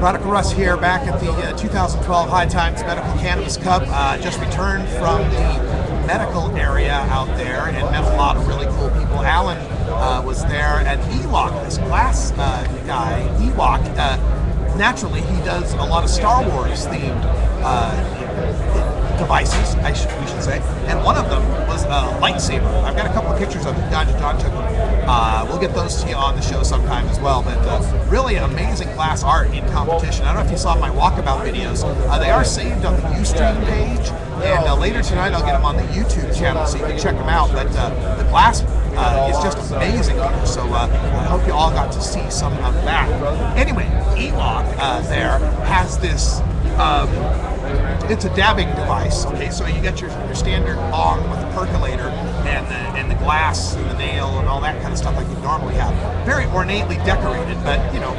Radical Russ here, back at the 2012 High Times Medical Cannabis Cup. Just returned from the medical area out there and met a lot of really cool people. Alan was there, and Ewok, this glass guy, Ewok, naturally he does a lot of Star Wars themed devices, we should say, and one of them was a lightsaber. I've got a couple of pictures of it. John took them. We'll get those to you on the show sometime as well, but really amazing glass art in competition. I don't know if you saw my walkabout videos. They are saved on the Ustream page, and later tonight I'll get them on the YouTube channel so you can check them out, but the glass is just amazing here, so I hope you all got to see some of that. Anyway, Ewok there has this it's a dabbing device. Okay, so you get your standard bong with a percolator and the glass and the nail and all that kind of stuff like you normally have. Very ornately decorated, but you know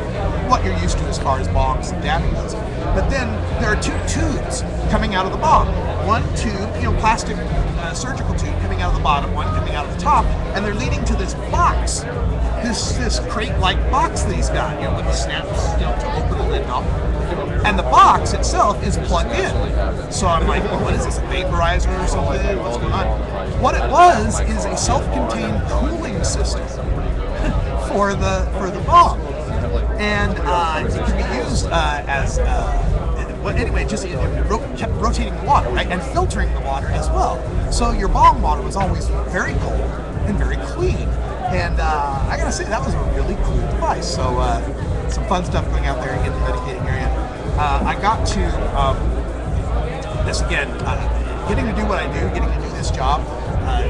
what you're used to as far as bongs and dabbing goes. But then there are two tubes coming out of the bong. One tube, you know, plastic surgical tube coming out of the bottom, one coming out of the top, and they're leading to this box, this crate-like box that he's got, you know, with the snaps, you know, to open the lid off. And the box itself is plugged in. So I'm like, well, what is this, a vaporizer or something? What's going on? What it was is a self-contained cooling system for the bong. And it can be used as, well, anyway, just kept rotating the water, right? And filtering the water as well. So your bong water was always very cold and very clean. And I gotta say, that was a really cool device. So some fun stuff going out there in the medicating area. I got to, this again, getting to do what I do, getting to do this job,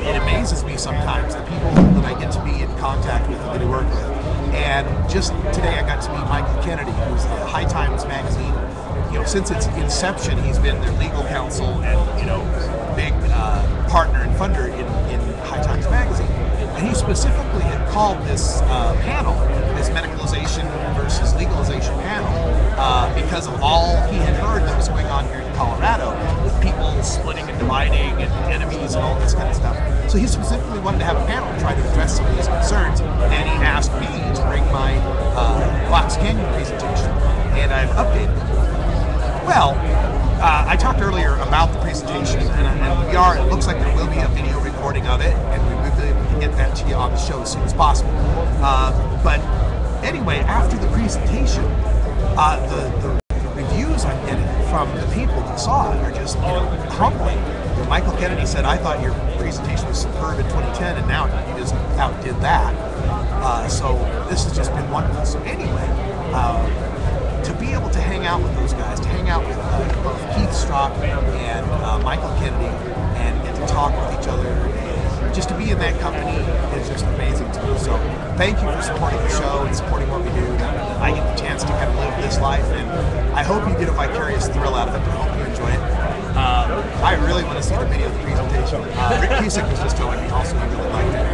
it amazes me sometimes, the people that I get to be in contact with and that I work with. And just today I got to meet Michael Kennedy, who's the High Times magazine. You know, since its inception, he's been their legal counsel and, you know, big partner and funder in High Times magazine. And he specifically had called this panel, this medicalization versus legalization panel, because of all he had heard that was going on here in Colorado, with people splitting and dividing and enemies and all this kind of stuff. So he specifically wanted to have a panel to try to address some of these concerns, and he asked me to bring my Glass Canyon presentation, and I've updated it. Well, I talked earlier about the presentation, and it looks like there will be a video recording of it, and we will be able to get that to you on the show as soon as possible. But anyway, after the presentation, the reviews I'm getting from the people that saw it are just, you know, crumbling. You know, Michael Kennedy said, "I thought your presentation was superb in 2010, and now you just outdid that." So this has just been wonderful. So anyway, to be able to hang out with those guys, to hang out with both Keith Strock and Michael Kennedy, and get to talk with each other, and just to be in that company is just amazing to me. So thank you for supporting the show and supporting what we do. I get the chance to kind of live this life, and I hope you get a vicarious thrill out of it. I hope you enjoy it. I really want to see the video of the presentation. Rick Cusick was just telling me also he really liked it.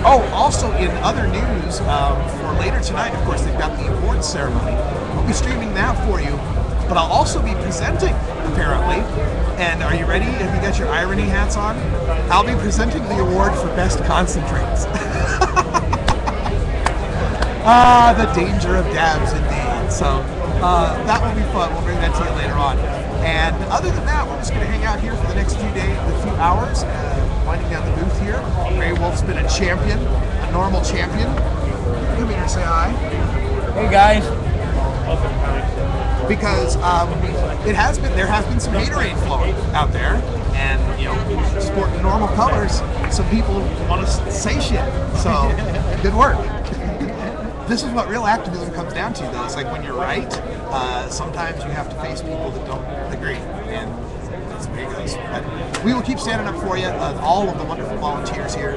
Oh, also in other news, for later tonight, of course, they've got the awards ceremony. We'll be streaming that for you, but I'll also be presenting, apparently. And are you ready? Have you got your irony hats on? I'll be presenting the award for best concentrates. The danger of dabs, indeed. So that will be fun. We'll bring that to you later on. And other than that, we're just going to hang out here for the next few hours, winding down the booth here. Ray Wolf's been a champion, a normal champion. Come here and say hi. Hey guys. Because there has been some haterade flowing out there, and you know, sporting normal colors, some people want to say shit. So good work. This is what real activism comes down to, though. It's like when you're right, sometimes you have to face people that don't agree, and that's the way it goes. But we will keep standing up for you, all of the wonderful volunteers here,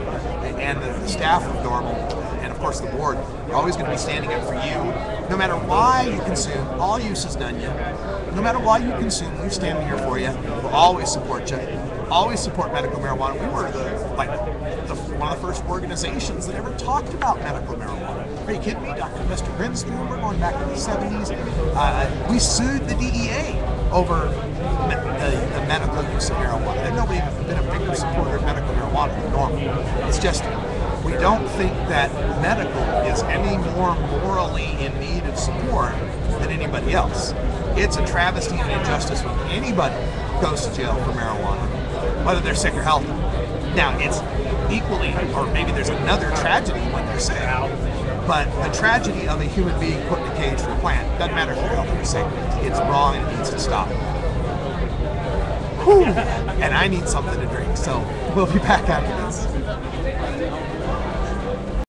and the staff of Normal, and of course the board, are always going to be standing up for you. No matter why you consume, all use is done you. No matter why you consume, we're standing here for you. We'll always support you. Always support medical marijuana. We were one of the first organizations that ever talked about medical marijuana. Are you kidding me? Dr. Mr. Grinspoon, we're going back to the 70s. We sued the DEA over the medical use of marijuana. And nobody has been a bigger supporter of medical marijuana than Normal. It's just, we don't think that medical is any more morally in need of support than any anybody else. It's a travesty and injustice when anybody goes to jail for marijuana, whether they're sick or healthy. Now, it's equally, or maybe there's another tragedy when they're sick, but the tragedy of a human being put in a cage for a plant, doesn't matter if they're healthy or sick, it's wrong and it needs to stop. Whew. And I need something to drink, so we'll be back after this.